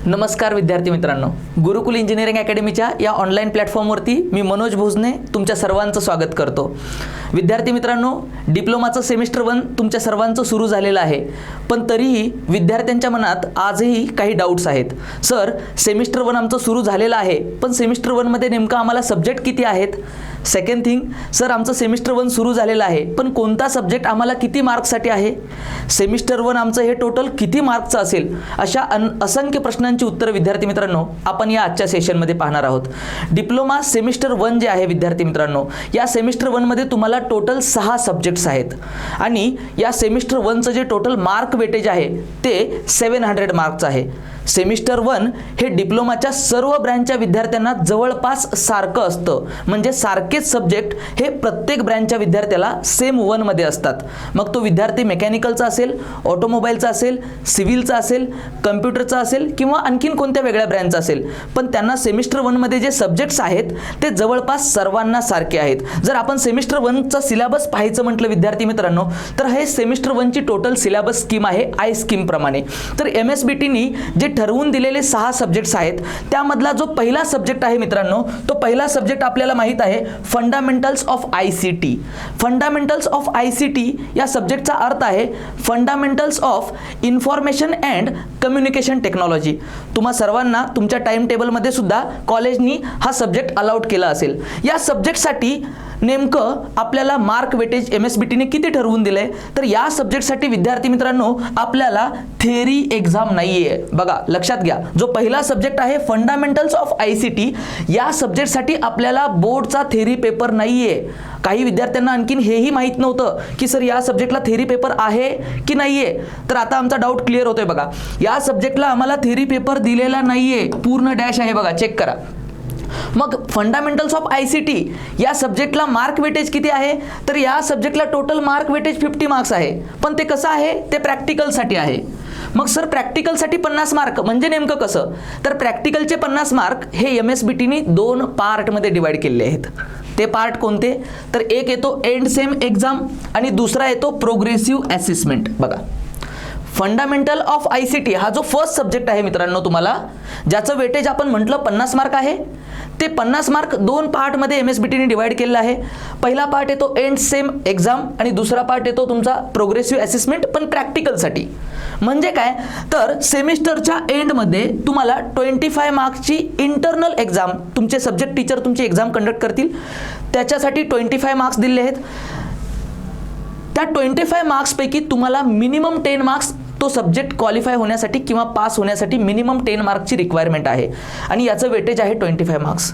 नमस्कार विद्यार्थी मित्रांनो, गुरुकुल इंजिनिअरिंग अकॅडमीच्या या ऑनलाईन प्लॅटफॉर्मवरती मी मनोज भोजने तुमच्या सर्वांचं स्वागत करतो। विद्यार्थी मित्रांनो, डिप्लोमाचं सेमिस्टर 1 तुमच्या सर्वांचं सुरू झालेलं आहे, पण तरीही विद्यार्थ्यांच्या मनात आजही काही डाऊट्स आहेत। सर, सेमिस्टर 1 आमचं सुरू झालेलं आहे, पण सेमिस्टर 1 मध्ये नेमकं आम्हाला सब्जेक्ट किती आहेत? सेकंड थिंग, सर आमचं सेमिस्टर 1 सुरू झालेलं आहे, पण कोणता सब्जेक्ट आम्हाला किती मार्क्ससाठी आहे? सेमिस्टर 1 आमचं हे टोटल किती मार्क्सचं असेल? अशा असंख्य प्रश्नांची उत्तरं विद्यार्थी मित्रांनो आपण या आजच्या सेशनमध्ये पाहणार आहोत। डिप्लोमा सेमिस्टर 1 जे आहे विद्यार्थी मित्रांनो, या सेमिस्टर 1 मध्ये तुम्हाला टोटल 6 सब्जेक्ट्स आहेत आणि या सेमिस्टर 1चं जे टोटल मार्क वेटेज आहे ते 700 मार्क्स आहे। सेमिस्टर 1 हे डिप्लोमाच्या सर्व ब्रँचच्या विद्यार्थ्यांना जवळपास सारखं असतं, म्हणजे सारखेच सब्जेक्ट हे प्रत्येक ब्रँचच्या विद्यार्थ्याला सेम 1 मध्ये असतात। मग तो विद्यार्थी मेकॅनिकलचा असेल, ऑटोमोबाईलचा असेल, सिव्हिलचा असेल, कम्प्युटरचा असेल किंवा आणखीन कोणत्या वेगळ्या ब्रँचचा असेल, पण त्यांना सेमिस्टर 1 मध्ये जे सब्जेक्ट्स आहेत ते जवळपास सर्वांना सारखे आहेत। जर आपण सेमिस्टर 1चा सिलेबस पाहायचं म्हटलं विद्यार्थी मित्रांनो, तर हे सेमिस्टर 1 ची टोटल सिलेबस स्कीम आहे आय स्कीम प्रमाणे। तर MSBTनी जे ठरवून दिलेले 6 सब्जेक्ट्स आहेत त्यामधला जो पहिला सब्जेक्ट आहे मित्रांनो, तो पहिला सब्जेक्ट आपल्याला माहित आहे fundamentals of ICT। Fundamentals of ICT या सब्जेक्टचा अर्थ आहे fundamentals of information and communication technology. तुम्हा सर्वांना तुमच्या टाइम टेबलमध्ये सुद्धा कॉलेजनी हा सब्जेक्ट अलाउड केला असेल। या सब्जेक्टसाठी नेमकं आपल्याला मार्क वेटेज MSBTने किती ठरवून दिलंय? तर या सब्जेक्टसाठी विद्यार्थी मित्रांनो आपल्याला थेअरी एक्झाम नाहीये। बघा लक्षात घ्या, जो पहिला सब्जेक्ट आहे फंडामेंटल्स ऑफ ICT, या सब्जेक्टसाठी आपल्याला बोर्डचा थेअरी पेपर नाहीये। काही विद्यार्थ्यांना आणखीन हेही माहित नव्हतं की सर या सब्जेक्टला थेअरी पेपर आहे की नाहीये। तर आता आमचा डाऊट क्लिअर होतोय। बघा, या सब्जेक्टला आम्हाला थेअरी पेपर दिलेला नाहीये, पूर्ण डॅश आहे बघा, चेक करा। मग फंडामेंटल्स ऑफ ICT या सब्जेक्टला मार्क वेटेज किती आहे? तर या सब्जेक्टला टोटल मार्क वेटेज 50 मार्क्स आहे, पण ते कसं आहे? ते प्रॅक्टिकलसाठी आहे। मग सर प्रॅक्टिकलसाठी 50 मार्क म्हणजे नेमकं कसं? तर प्रॅक्टिकलचे 50 मार्क हे MSBTनी 2 पार्टमध्ये डिवाइड केलेले आहेत। ते पार्ट कोणते? तर एक येतो एंड सेम एक्झाम आणि दुसरा येतो प्रोग्रेसिव्ह असेसमेंट। बघा, फंडामेंटल ऑफ ICT हा जो फर्स्ट सब्जेक्ट आहे मित्रांनो तुम्हाला, ज्याचं वेटेज आपण म्हटलं 50 मार्क आहे, ते 50 मार्क 2 पार्टमध्ये MSBTने डिवाइड केलेला आहे। पहिला पार्ट येतो एंड सेम एक्झाम आणि दुसरा पार्ट येतो तुमचा प्रोग्रेसिव्ह असेसमेंट, पण प्रॅक्टिकलसाठी। म्हणजे काय? तर सेमिस्टरच्या एंडमध्ये तुम्हाला 25 मार्क्सची इंटरनल एक्झाम तुमचे सब्जेक्ट टीचर तुमची एक्झाम कंडक्ट करतील, त्याच्यासाठी 25 मार्क्स दिले आहेत। त्या 25 मार्क्सपैकी तुम्हाला मिनिमम 10 मार्क्स तो सब्जेक्ट क्वालिफाय होण्यासाठी किंवा पास होण्यासाठी मिनिमम 10 मार्क्सची रिक्वायरमेंट आहे आणि याचं वेटेज आहे 25 मार्क्स।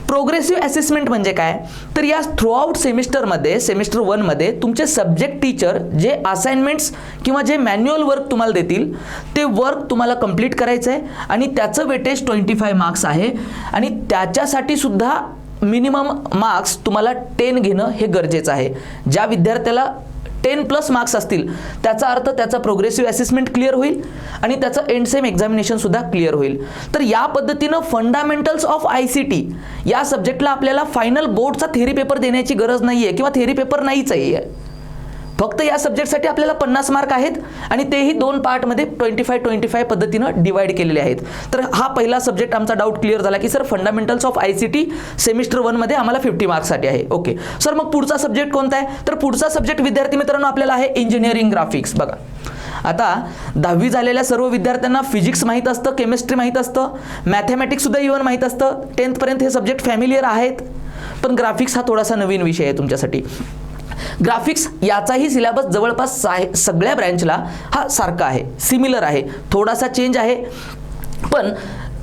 प्रोग्रेसिव्ह असेसमेंट म्हणजे काय? तर या थ्रूआउट सेमिस्टरमध्ये सेमिस्टर 1 मध्ये तुमचे सब्जेक्ट टीचर जे असाइनमेंट्स किंवा जे मॅन्युअल वर्क तुम्हाला देतील ते वर्क तुम्हाला कंप्लीट करायचं आहे आणि त्याचं वेटेज 25 मार्क्स आहे आणि त्याच्यासाठी सुद्धा मिनिमम मार्क्स तुम्हाला 10 घेणं हे गरजेचं आहे। ज्या विद्यार्थ्याला 10+ मार्क्स असतील त्याचा अर्थ त्याचा प्रोग्रेसिव्ह असेसमेंट क्लिअर होईल आणि त्याचं एंड सेम एक्झामिनेशन सुद्धा क्लिअर होईल। तर या पद्धतीनं फंडामेंटल्स ऑफ ICT या सब्जेक्टला आपल्याला फायनल बोर्डचा थेअरी पेपर देण्याची गरज नाहीये किंवा थेअरी पेपर नाहीच आहे। फक्त या सब्जेक्टसाठी आपल्याला 50 मार्क आहेत आणि तेही 2 पार्टमध्ये 25 पद्धतीनं डिवाइड केलेले आहेत। तर हा पहिला सब्जेक्ट आमचा डाऊट क्लिअर झाला की sir fundamentals of ICT semester 1 मध्ये आम्हाला 50 मार्क्ससाठी आहे। ओके सर, मग पुढचा सब्जेक्ट कोणता आहे? तर पुढचा सब्जेक्ट विद्यार्थी मित्रांनो आपल्याला आहे इंजिनिअरिंग ग्राफिक्स। बघा, आता 10वी झालेल्या सर्व विद्यार्थ्यांना फिजिक्स माहीत असतं, केमिस्ट्री माहीत असतं, मॅथमॅटिक्स सुद्धा इव्हन माहीत असतं, 10th पर्यंत हे सब्जेक्ट फॅमिलियर आहेत, पण ग्राफिक्स हा थोडासा नवीन विषय आहे तुमच्यासाठी। ग्राफिक्स याचाही सिलेबस जवळपास सगळ्या ब्रँचला हा सारखा आहे, सिमिलर आहे, थोडासा चेंज आहे, पण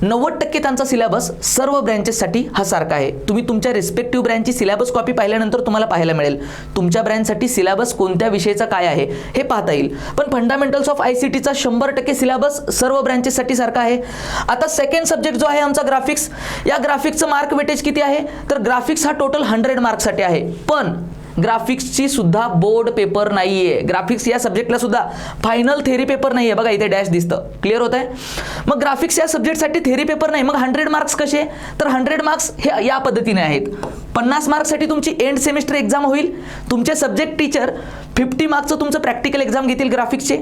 90% त्यांचा सिलेबस सर्व ब्रँचेससाठी हा सारखा आहे। तुम्ही तुमच्या रिस्पेक्टिव्ह ब्रँचची सिलेबस कॉपी पाहिल्यानंतर तुम्हाला पाहायला मिळेल तुमच्या ब्रँचसाठी सिलेबस कोणत्या विषयाचा काय आहे हे पाहता येईल। पण फंडामेंटल्स ऑफ ICTचा 100% सिलेबस सर्व ब्रँचेससाठी सारखा आहे। आता सेकंड सब्जेक्ट जो आहे आमचा ग्राफिक्स, या ग्राफिक्सचं मार्क वेटेज किती आहे? तर ग्राफिक्स हा टोटल 100 मार्क्ससाठी आहे, पण ग्राफिक्सची सुद्धा बोर्ड पेपर नाहीये। ग्राफिक्स या सब्जेक्टला सुद्धा फायनल थेअरी पेपर नाहीये। बघा इथे डॅश दिसतं, क्लिअर होत आहे? मग ग्राफिक्स या सब्जेक्टसाठी थेअरी पेपर नाही, मग 100 मार्क्स कसे? तर 100 मार्क्स हे या पद्धतीने आहेत। 50 मार्क्ससाठी तुमची एंड सेमिस्टर एक्झाम होईल, तुमचे सब्जेक्ट टीचर 50 मार्क्सचं तुमचं प्रॅक्टिकल एक्झाम घेतील ग्राफिक्सचे,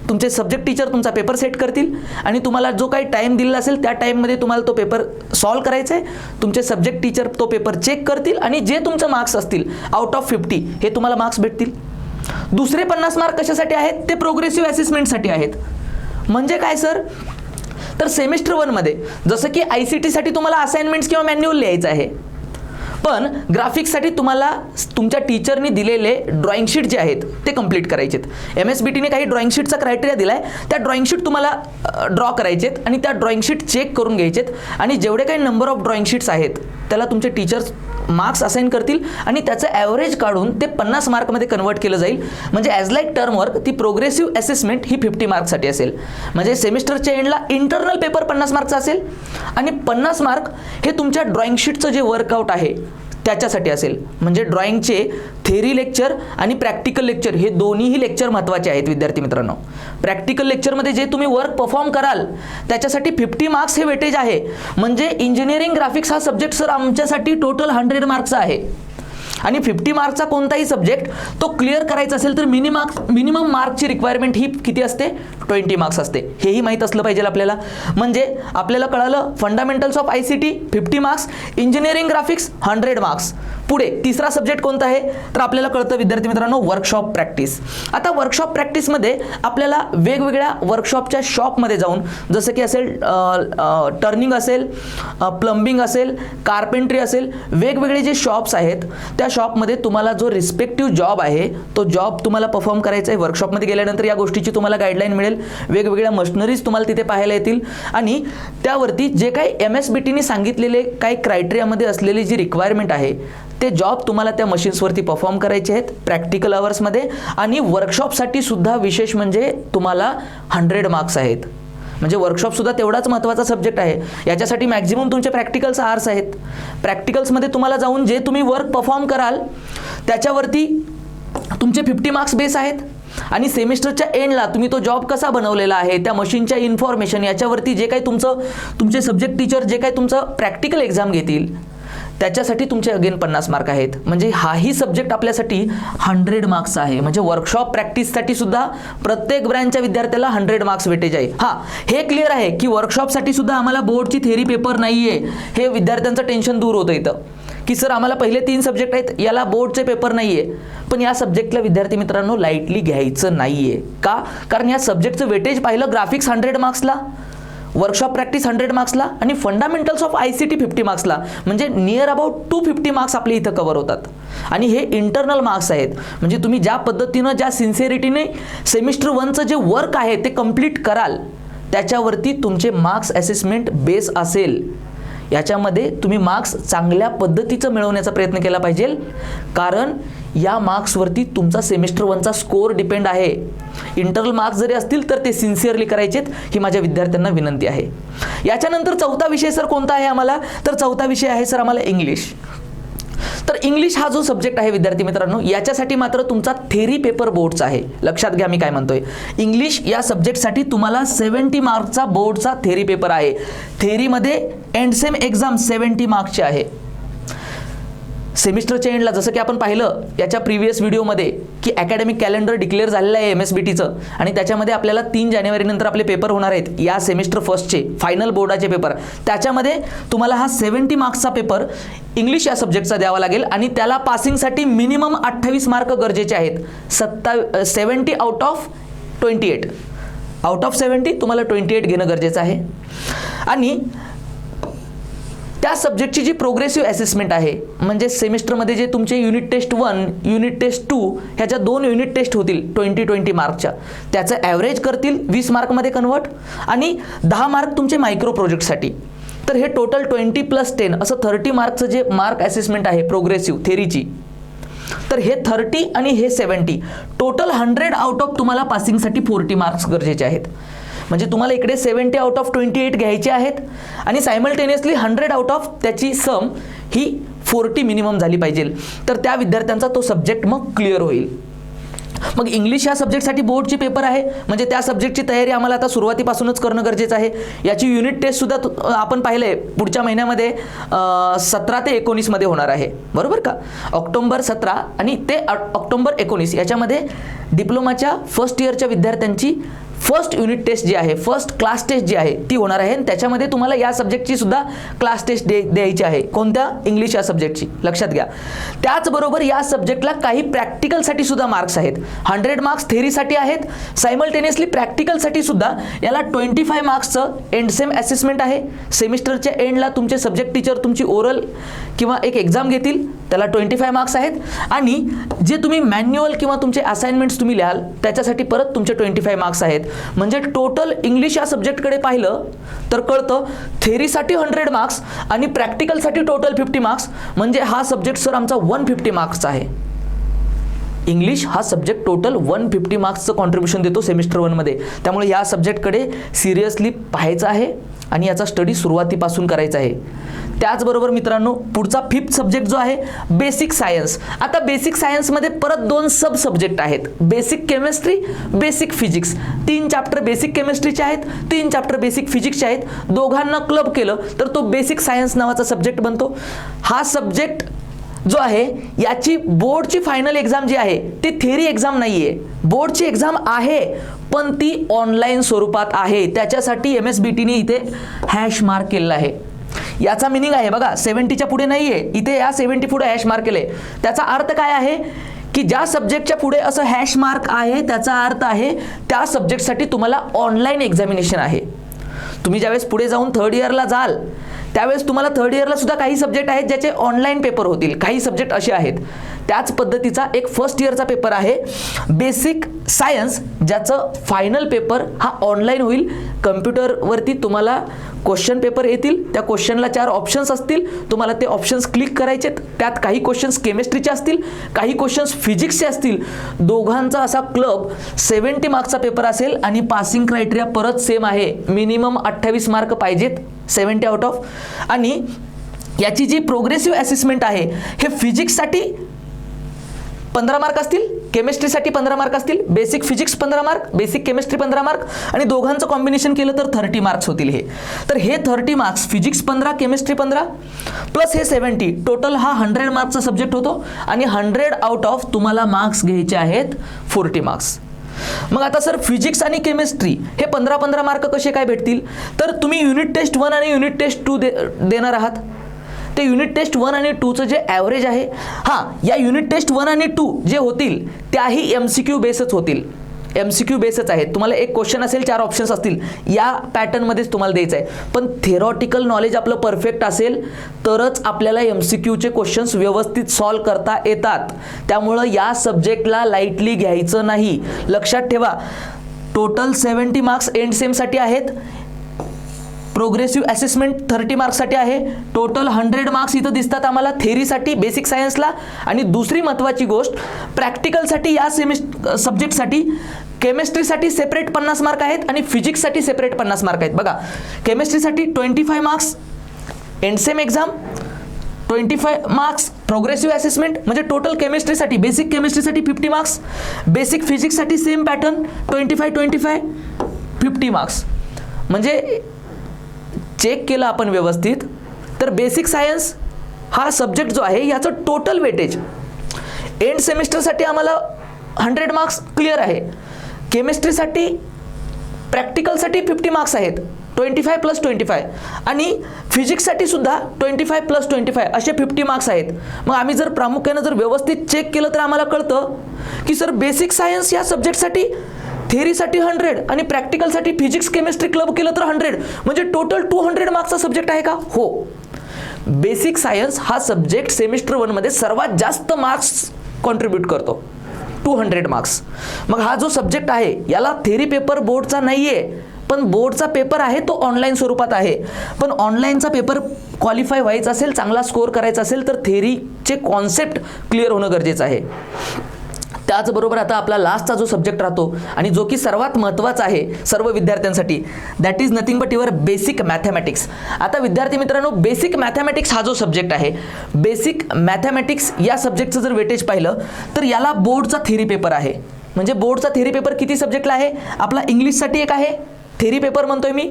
तुमचे सब्जेक्ट टीचर तुमचा पेपर सेट करतील आणि तुम्हाला जो काही टाईम दिलेला असेल त्या टाईममध्ये तुम्हाला तो पेपर सॉल्व करायचा आहे. तुमचे सब्जेक्ट टीचर तो पेपर चेक करतील आणि जे तुमचे मार्क्स असतील आउट ऑफ 50 हे तुम्हाला मार्क्स भेटतील. दुसरे 50 मार्क कशासाठी आहेत? ते प्रोग्रेसिव्ह असेसमेंटसाठी आहेत. म्हणजे काय सर? तर सेमिस्टर 1 मध्ये जसं की ICT साठी तुम्हाला असाइनमेंट्स किंवा मॅन्युअल लिहायचं आहे, पण ग्राफिक्ससाठी तुम्हाला तुमच्या टीचरनी दिलेले ड्रॉइंग शीट जे आहेत ते कंप्लीट करायचे आहेत. MSBTने काही ड्रॉइंग शीटचा क्रायटेरिया दिला आहे, त्या ड्रॉइंग शीट तुम्हाला ड्रॉ करायचे आहेत आणि त्या ड्रॉइंग शीट चेक करून घ्यायचे आहेत आणि जेवढे काही नंबर ऑफ ड्रॉइंग शीट्स आहेत त्याला तुमचे टीचर्स मार्क्स असाइन करतील आणि त्याचं ॲव्हरेज काढून ते 50 मार्कमध्ये कन्वर्ट केलं जाईल. म्हणजे ॲज लाईक टर्म वर्क ती प्रोग्रेसिव्ह असेसमेंट ही 50 मार्कसाठी असेल. म्हणजे सेमिस्टरच्या एंडला इंटरनल पेपर 50 मार्कचा असेल आणि 50 मार्क हे तुमच्या ड्रॉइंग शीटचं जे वर्कआउट आहे त्याच्यासाठी असेल. म्हणजे ड्रॉइंगचे थेरी लेक्चर आणि प्रॅक्टिकल लेक्चर हे दोन्हीही लेक्चर महत्त्वाचे आहेत विद्यार्थी मित्रांनो. प्रॅक्टिकल लेक्चरमध्ये जे तुम्ही वर्क परफॉर्म कराल त्याच्यासाठी 50 मार्क्स हे वेटेज आहे. म्हणजे इंजिनिअरिंग ग्राफिक्स हा सब्जेक्ट सर आमच्यासाठी टोटल 100 मार्क्सचा आहे आणि 50 मार्कचा कोणताही सब्जेक्ट तो क्लिअर करायचा असेल तर मिनिमम मार्कची रिक्वायरमेंट ही किती असते? 20 मार्क्स असते. हेही माहीत असलं पाहिजे आपल्याला. म्हणजे आपल्याला कळालं fundamentals of ICT 50 marks, engineering graphics 100 marks. पुढे तिसरा सब्जेक्ट कोणता आहे तर आपल्याला कळतं विद्यार्थी मित्रांनो वर्कशॉप प्रॅक्टिस. आता वर्कशॉप प्रॅक्टिसमध्ये आपल्याला वेगवेगळ्या वर्कशॉपच्या शॉपमध्ये जाऊन जसं की असेल टर्निंग असेल, प्लंबिंग असेल, कार्पेंट्री असेल, वेगवेगळे जे शॉप्स आहेत त्या शॉपमध्ये तुम्हाला जो रिस्पेक्टिव्ह जॉब आहे तो जॉब तुम्हाला परफॉर्म करायचा आहे. वर्कशॉपमध्ये गेल्यानंतर या गोष्टीची तुम्हाला गाईडलाईन मिळेल. वेगवेगळ्या मशिनरीज तुम्हाला तिथे पाहायला येतील आणि त्यावरती जे काही MSBTने सांगितलेले काही क्रायटेरियामध्ये असलेली जी रिक्वायरमेंट आहे ते जॉब तुम्हाला त्या मशीन्सवरती परफॉर्म करायचे आहेत प्रॅक्टिकल अवर्समध्ये. आणि वर्कशॉपसाठी सुद्धा विशेष म्हणजे तुम्हाला 100 मार्क्स आहेत. म्हणजे वर्कशॉपसुद्धा तेवढाच महत्त्वाचा सब्जेक्ट आहे. याच्यासाठी मॅक्झिमम तुमचे प्रॅक्टिकल्स आर्स आहेत. प्रॅक्टिकल्समध्ये तुम्हाला जाऊन जे तुम्ही वर्क परफॉर्म कराल त्याच्यावरती तुमचे 50 मार्क्स बेस आहेत आणि सेमिस्टरच्या एंडला तुम्ही तो जॉब कसा बनवलेला आहे त्या मशीनच्या इन्फॉर्मेशन याच्यावरती जे काही तुमचे सब्जेक्ट टीचर जे काही तुमचं प्रॅक्टिकल एक्झाम घेतील त्याच्यासाठी तुमचे अगेन 50 मार्क आहेत. म्हणजे हाही सब्जेक्ट आपल्यासाठी 100 मार्क्सचा आहे. म्हणजे वर्कशॉप प्रॅक्टिससाठी सुद्धा प्रत्येक ब्रँचच्या विद्यार्थ्याला 100 मार्क्स वेटेज आहे. हे क्लिअर आहे की वर्कशॉपसाठी सुद्धा आम्हाला बोर्डची थेरी पेपर नाही आहे. हे विद्यार्थ्यांचं टेन्शन दूर होतं इथं की सर आम्हाला पहिले 3 सब्जेक्ट आहेत याला बोर्डचे पेपर नाही आहे. पण या सब्जेक्टला विद्यार्थी मित्रांनो लाईटली घ्यायचं नाही आहे. का? कारण या सब्जेक्टचं वेटेज पाहिलं ग्राफिक्स 100 मार्क्सला, वर्कशॉप प्रॅक्टिस 100 मार्क्सला आणि फंडामेंटल्स ऑफ ICT 50 मार्क्सला. म्हणजे नियर अबाउट 250 मार्क्स आपले इथं कव्हर होतात आणि हे इंटरनल मार्क्स आहेत. म्हणजे तुम्ही ज्या पद्धतीनं ज्या सिन्सिअरिटीने सेमिस्टर 1चं जे वर्क आहे ते कंप्लीट कराल त्याच्यावरती तुमचे मार्क्स असेसमेंट बेस असेल. याच्यामध्ये तुम्ही मार्क्स चांगल्या पद्धतीचं मिळवण्याचा प्रयत्न केला पाहिजे कारण या मार्क्सवरती तुमचा सेमिस्टर 1चा स्कोअर डिपेंड आहे. इंटरनल मार्क्स जरी असतील तर ते सिन्सिअरली करायचेत ही माझ्या विद्यार्थ्यांना विनंती आहे. याच्यानंतर चौथा विषय सर कोणता आहे आम्हाला तर चौथा विषय आहे सर आम्हाला इंग्लिश. तर इंग्लिश हा जो सब्जेक्ट आहे विद्यार्थी मित्रांनो याच्यासाठी मात्र तुमचा थेरी पेपर बोर्डचा आहे. लक्षात घ्या मी काय म्हणतोय. इंग्लिश या सब्जेक्टसाठी तुम्हाला 70 मार्कचा बोर्डचा थेरी पेपर आहे. थेरीमध्ये एंड सेम एक्झाम 70 मार्क्सची आहे. सेमिस्टरच्या एंडला जसं की आपण पाहिलं याच्या प्रिव्हियस व्हिडिओमध्ये की अकॅडमिक कॅलेंडर डिक्लेअर झालेलं आहे MSBTचं आणि त्याच्यामध्ये आपल्याला 3 जानेवारीनंतर आपले पेपर होणार आहेत या सेमिस्टर फर्स्टचे फायनल बोर्डाचे पेपर. त्याच्यामध्ये तुम्हाला हा 70 मार्क्सचा पेपर इंग्लिश या सब्जेक्टचा द्यावा लागेल आणि त्याला पासिंगसाठी मिनिमम 28 मार्क गरजेचे आहेत. 70 आउट ऑफ 28 आउट ऑफ 70 तुम्हाला 28 घेणं गरजेचं आहे. आणि त्या सब्जेक्टची जी प्रोग्रेसिव्ह असेसमेंट आहे म्हणजे सेमिस्टरमध्ये जे तुमचे युनिट टेस्ट 1 युनिट टेस्ट 2 ह्याच्या 2 युनिट टेस्ट होतील 20 मार्कच्या त्याचं ॲव्हरेज करतील 20 मार्कमध्ये कन्वर्ट आणि 10 मार्क तुमचे मायक्रो प्रोजेक्टसाठी. तर हे टोटल 20+10 असं 30 मार्कचं जे मार्क असेसमेंट आहे प्रोग्रेसिव्ह थेरीची तर हे 30 आणि हे 70 टोटल 100 आउट ऑफ तुम्हाला पासिंगसाठी 40 मार्क्स गरजेचे आहेत. म्हणजे तुम्हाला इकडे 70 आउट ऑफ 28 घ्यायचे आहेत आणि सायमल्टेनियसली 100 आउट ऑफ त्याची सम ही 40 मिनिमम झाली पाहिजे. तर त्या विद्यार्थ्यांचा तो सब्जेक्ट मग क्लिअर होईल. मग इंग्लिश या सब्जेक्टसाठी बोर्डची पेपर आहे म्हणजे त्या सब्जेक्टची तयारी आम्हाला आता सुरुवातीपासूनच करणं गरजेचं आहे. याची युनिट टेस्टसुद्धा आपण पाहिलं आहे पुढच्या महिन्यामध्ये 17 ते 19 मध्ये होणार आहे बरोबर का. ऑक्टोबर 17 आणि ते ऑक्टोबर 19 याच्यामध्ये डिप्लोमाच्या फर्स्ट इयरच्या विद्यार्थ्यांची फर्स्ट युनिट टेस्ट जी आहे, फर्स्ट क्लास टेस्ट जी आहे ती होणार आहे आणि त्याच्यामध्ये तुम्हाला या सब्जेक्टची सुद्धा क्लास टेस्ट द्यायची आहे. कोणत्या? इंग्लिश या सब्जेक्टची, लक्षात घ्या. त्याचबरोबर या सब्जेक्टला काही प्रॅक्टिकलसाठी सुद्धा मार्क्स आहेत. 100 मार्क्स थेरीसाठी आहेत. सायमल्टेनियसली प्रॅक्टिकलसाठी सुद्धा याला 25 मार्क्सचं एंड सेम असेसमेंट आहे. सेमिस्टरच्या एंडला तुमचे सब्जेक्ट टीचर तुमची ओरल किंवा एक एक्झाम घेतील, त्याला 25 मार्क्स आहेत. आणि जे तुम्ही मॅन्युअल किंवा तुमचे असाइनमेंट्स तुम्ही लिहाल त्याच्यासाठी परत तुमचे 25 मार्क्स आहेत. म्हणजे टोटल इंग्लिश या सब्जेक्टकडे पाहिलं तर कळतं थेरीसाठी 100 मार्क्स आणि प्रॅक्टिकलसाठी टोटल 50 मार्क्स. म्हणजे हा सब्जेक्ट सर आमचा 150 मार्क्सचा आहे. इंग्लिश हा सब्जेक्ट टोटल 150 मार्क्सचं कॉन्ट्रीब्युशन देतो सेमिस्टर 1 मध्ये. त्यामुळे या सब्जेक्टकडे सिरियसली पाहायचं आहे आणि याचा स्टडी सुरुवातीपासून करायचा आहे. त्याचबरोबर मित्रांनो पुढचा 5th सब्जेक्ट जो आहे बेसिक सायन्स. आता बेसिक सायन्समध्ये परत 2 सब सब्जेक्ट आहेत, basic chemistry, basic physics. 3 chapter basic केमिस्ट्रीचे आहेत, 3 चॅप्टर बेसिक फिजिक्सचे आहेत. दोघांना क्लब केलं तर तो बेसिक सायन्स नावाचा सब्जेक्ट बनतो. हा सब्जेक्ट जो आहे याची बोर्डची फायनल एक्झाम जी आहे ती थेरी एक्झाम नाहीये. बोर्डची एक्झाम आहे पण ती ऑनलाईन स्वरूपात आहे. त्याच्यासाठी MSBTने इथे हॅश मार्क केलेला आहे. याचा मिनिंग आहे बघा, 70च्या पुढे नाहीये, इथे या 70 पुढे हॅश मार्क केले. त्याचा अर्थ काय आहे की ज्या सब्जेक्टच्या पुढे असं हॅश मार्क आहे त्याचा अर्थ आहे त्या सब्जेक्टसाठी तुम्हाला ऑनलाईन एक्झामिनेशन आहे. तुम्ही ज्यावेळेस पुढे जाऊन 3rd इयरला जाल त्यावेळेस तुम्हाला 3rd इयरला सुद्धा काही सब्जेक्ट आहेत ज्याचे ऑनलाईन पेपर होतील, काही सब्जेक्ट असे आहेत. त्याच पद्धतीचा एक 1st इयरचा पेपर आहे बेसिक सायन्स, ज्याचं फायनल पेपर हा ऑनलाईन होईल. कम्प्युटरवरती तुम्हाला क्वेश्चन पेपर येतील, त्या क्वेश्चनला 4 ऑप्शन्स असतील, तुम्हाला ते ऑप्शन्स क्लिक करायचे. त्यात काही क्वेश्चन्स केमिस्ट्रीचे असतील, काही क्वेश्चन्स फिजिक्सचे असतील. दोघांचा असा क्लब 70 मार्क्सचा पेपर असेल आणि पासिंग क्रायटेरिया परत सेम आहे, मिनिमम 28 मार्क पाहिजेत 70 आउट ऑफ. आणि याची जी प्रोग्रेसिव्ह असेसमेंट आहे हे फिजिक्ससाठी 15 मार्क असतील, केमिस्ट्रीसाठी 15 मार्क असतील, basic physics 15 mark, basic chemistry 15 mark आणि दोघांचं कॉम्बिनेशन केलं तर 30 मार्क्स होतील हे. तर हे 30 मार्क्स फिजिक्स 15, केमिस्ट्री 15 प्लस हे 70, टोटल हा 100 मार्क्सचा सब्जेक्ट होतो. आणि 100 आउट ऑफ तुम्हाला मार्क्स घ्यायचे आहेत 40 मार्क्स. मग आता सर फिजिक्स आणि केमिस्ट्री हे 15-15 मार्क कसे काय भेटतील? तर तुम्ही युनिट टेस्ट 1 आणि युनिट टेस्ट 2 देणार आहात. ते युनिट टेस्ट 1 आणि 2चं जे ॲव्हरेज आहे, या युनिट टेस्ट 1 आणि 2 जे होतील त्याही MCQ बेसच होतील. MCQ बेसच आहेत. तुम्हाला एक क्वेश्चन असेल, 4 ऑप्शन्स असतील, या पॅटर्नमध्येच तुम्हाला द्यायचं आहे. पण थेरॉटिकल नॉलेज आपलं परफेक्ट असेल तरच आपल्याला MCQचे क्वेश्चन्स व्यवस्थित सॉल्व करता येतात. त्यामुळं या सब्जेक्टला लाईटली घ्यायचं नाही. लक्षात ठेवा, टोटल 70 मार्क्स एंड सेमसाठी आहेत. प्रोग्रेसिव्ह असेसमेंट 30 मार्क्ससाठी आहे. टोटल 100 मार्क्स इथं दिसतात आम्हाला थेरीसाठी बेसिक सायन्सला. आणि दुसरी महत्त्वाची गोष्ट, प्रॅक्टिकलसाठी या सब्जेक्टसाठी केमिस्ट्रीसाठी सेपरेट 50 मार्क आहेत आणि फिजिक्ससाठी सेपरेट 50 मार्क आहेत. बघा, केमिस्ट्रीसाठी 25 marks end sem exam, 25 marks progressive assessment, म्हणजे टोटल केमिस्ट्रीसाठी बेसिक केमिस्ट्रीसाठी 50 मार्क्स, बेसिक फिजिक्ससाठी सेम पॅटर्न 25 50 मार्क्स. म्हणजे चेक केलं आपण व्यवस्थित तर बेसिक सायन्स हा सब्जेक्ट जो आहे याचं टोटल वेटेज एंड सेमिस्टरसाठी आम्हाला 100 मार्क्स क्लिअर आहे. केमिस्ट्रीसाठी प्रॅक्टिकलसाठी 50 मार्क्स आहेत, 25 + 25, आणि फिजिक्ससाठी सुद्धा 25 + 25 असे 50 मार्क्स आहेत. मग आम्ही जर प्रामुख्याने जर व्यवस्थित चेक केलं तर आम्हाला कळतं की सर बेसिक सायन्स या सब्जेक्टसाठी थेरीसाठी 100 आणि प्रॅक्टिकलसाठी फिजिक्स केमिस्ट्री क्लब केलं तर 100, म्हणजे टोटल 200 मार्क्सचा सब्जेक्ट आहे का? हो. बेसिक सायन्स हा सब्जेक्ट सेमिस्टर 1 मध्ये सर्वात जास्त मार्क्स कॉन्ट्रीब्यूट करतो, 200 मार्क्स. मग हा जो सब्जेक्ट आहे याला थेरी पेपर बोर्डचा नाहीये, पण बोर्डचा पेपर आहे तो ऑनलाईन स्वरूपात आहे. पण ऑनलाईनचा पेपर क्वालिफाय व्हायचा असेल, चांगला स्कोअर करायचा असेल तर थेरीचे कॉन्सेप्ट क्लिअर होणं गरजेचं आहे. त्याचबरोबर आता आपला लास्टचा जो सब्जेक्ट राहतो आणि जो की सर्वात महत्त्वाचा आहे सर्व विद्यार्थ्यांसाठी, that is nothing but your basic mathematics. आता विद्यार्थी मित्रांनो, बेसिक मॅथमॅटिक्स हा जो सब्जेक्ट आहे, बेसिक मॅथमॅटिक्स या सब्जेक्टचं जर वेटेज पाहिलं तर याला बोर्डचा थेरी पेपर आहे. म्हणजे बोर्डचा थेरी पेपर किती सब्जेक्टला आहे? आपला इंग्लिशसाठी एक आहे थेरी पेपर म्हणतोय मी,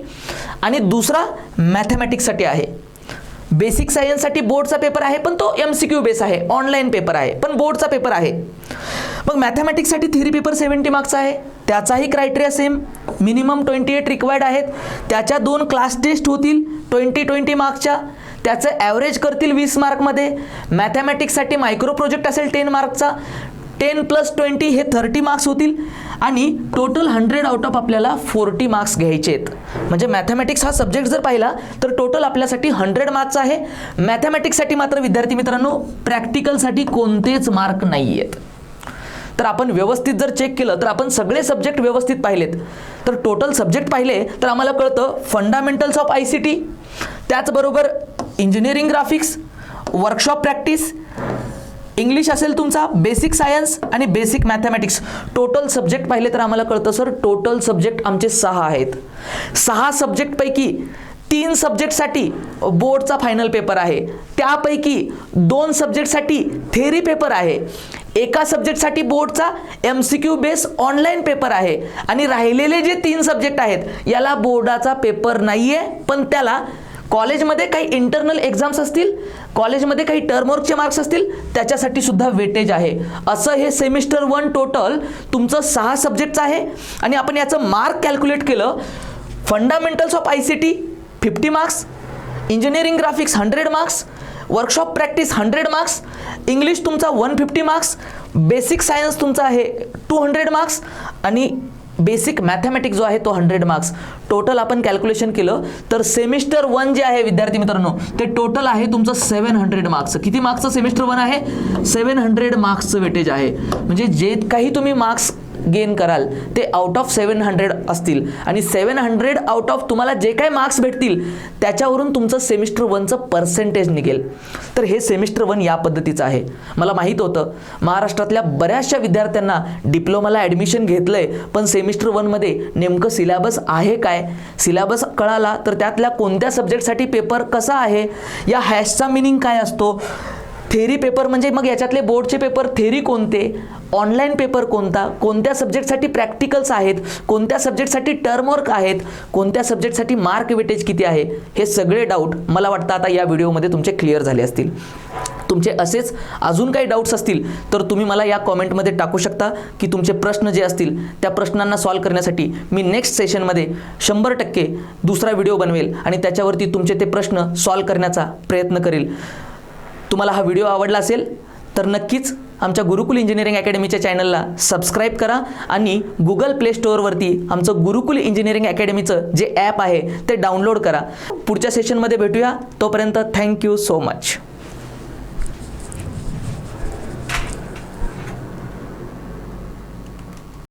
आणि दुसरा मॅथमॅटिक्ससाठी आहे. बेसिक सायन्ससाठी बोर्डचा पेपर आहे पण तो MCQ बेस आहे, ऑनलाईन पेपर आहे पण बोर्डचा पेपर आहे. मग मॅथमॅटिक्ससाठी थेरी पेपर 70 मार्क्सचा आहे, त्याचाही क्रायटेरिया सेम, मिनिमम 28 रिक्वायर्ड आहेत. त्याच्या 2 क्लास टेस्ट होतील 20 मार्क्सच्या, त्याचं ॲव्हरेज करतील 20 मार्कमध्ये. मॅथमॅटिक्ससाठी मायक्रो प्रोजेक्ट असेल 10 मार्कचा, 10 + 20 हे 30 मार्क्स होतील. आणि टोटल 100 आउट ऑफ आपल्याला 40 मार्क्स घ्यायचे आहेत. म्हणजे मॅथमॅटिक्स हा सब्जेक्ट जर पाहिला तर टोटल आपल्यासाठी 100 मार्क्स आहे. मॅथमॅटिक्ससाठी मात्र विद्यार्थी मित्रांनो प्रॅक्टिकलसाठी कोणतेच मार्क नाही आहेत. तर आपण व्यवस्थित जर चेक केलं तर आपण सगळे सब्जेक्ट व्यवस्थित पाहिलेत. तर टोटल सब्जेक्ट पाहिले तर आम्हाला कळतं फंडामेंटल्स ऑफ ICT, त्याचबरोबर engineering graphics, workshop practice, English असेल तुमचा, बेसिक सायन्स आणि बेसिक मॅथमॅटिक्स. टोटल सब्जेक्ट पाहिले तर आम्हाला कळतं सर टोटल सब्जेक्ट आमचे 6 आहेत. 6 सब्जेक्टपैकी 3 सब्जेक्टसाठी बोर्डचा फायनल पेपर आहे, त्यापैकी 2 सब्जेक्टसाठी थेरी पेपर आहे, एका सब्जेक्टसाठी बोर्डचा MCQ बेस ऑनलाईन पेपर आहे, आणि राहिलेले जे 3 सब्जेक्ट आहेत याला बोर्डाचा पेपर नाहीये, पण त्याला कॉलेजमध्ये काही इंटरनल एक्झाम्स असतील, कॉलेजमध्ये काही टर्मवर्कचे मार्क्स असतील, त्याच्यासाठी सुद्धा वेटेज आहे. असं हे सेमिस्टर 1 टोटल तुमचं 6 सब्जेक्टचं आहे. आणि आपण याचं मार्क कॅल्क्युलेट केलं. Fundamentals of ICT 50 marks, engineering graphics 100 marks, workshop practice 100 marks, English तुमचा 150 मार्क्स, बेसिक सायन्स तुमचा आहे 200 मार्क्स, आणि बेसिक मॅथमॅटिक्स जो आहे तो 100 मार्क्स. टोटल आपण कॅल्क्युलेशन केलं तर सेमिस्टर 1 जे आहे विद्यार्थी मित्रांनो ते टोटल आहे तुमचं 700 मार्क्स. किती मार्क्सचं सेमिस्टर 1 आहे? 700 मार्क्सचं वेटेज आहे. म्हणजे जे काही तुम्ही मार्क्स गेन कराल ते आउट ऑफ 700 असतील, आणि 700 आउट ऑफ तुम्हाला जे काही मार्क्स भेटतील त्याच्यावरून तुमचं सेमिस्टर 1चं पर्सेंटेज निघेल. तर हे सेमिस्टर 1 या पद्धतीचं आहे. मला माहीत होतं महाराष्ट्रातल्या बऱ्याचशा विद्यार्थ्यांना डिप्लोमाला ॲडमिशन घेतलंय, पण सेमिस्टर 1मध्ये नेमकं सिलेबस आहे काय, सिलेबस कळाला तर त्यातल्या कोणत्या सब्जेक्टसाठी पेपर कसा आहे, या हॅशचा मिनिंग काय असतो, थेरी पेपर म्हणजे मग याच्यातले बोर्डचे पेपर थेरी कोणते, ऑनलाईन पेपर कोणता, कोणत्या सब्जेक्टसाठी प्रॅक्टिकल्स आहेत, कोणत्या सब्जेक्टसाठी टर्मवर्क आहेत, कोणत्या सब्जेक्टसाठी मार्क वेटेज किती आहे, हे सगळे डाऊट मला वाटतं आता या व्हिडिओमध्ये तुमचे क्लिअर झाले असतील. तुमचे असेच अजून काही डाऊट्स असतील तर तुम्ही मला या कॉमेंटमध्ये टाकू शकता की तुमचे प्रश्न जे असतील त्या प्रश्नांना सॉल्व्ह करण्यासाठी मी नेक्स्ट सेशनमध्ये 100% दुसरा व्हिडिओ बनवेल आणि त्याच्यावरती तुमचे ते प्रश्न सॉल्व्ह करण्याचा प्रयत्न करेल. तुम्हाला हा व्हिडिओ आवडला असेल तर नक्कीच आमच्या गुरुकुल इंजिनिअरिंग अकॅडमीच्या चॅनलला सबस्क्राईब करा आणि गुगल प्ले स्टोअरवरती आमचं गुरुकुल इंजिनिअरिंग अकॅडमीचं जे ॲप आहे ते डाउनलोड करा. पुढच्या सेशनमध्ये भेटूया. तोपर्यंत थँक्यू सो मच.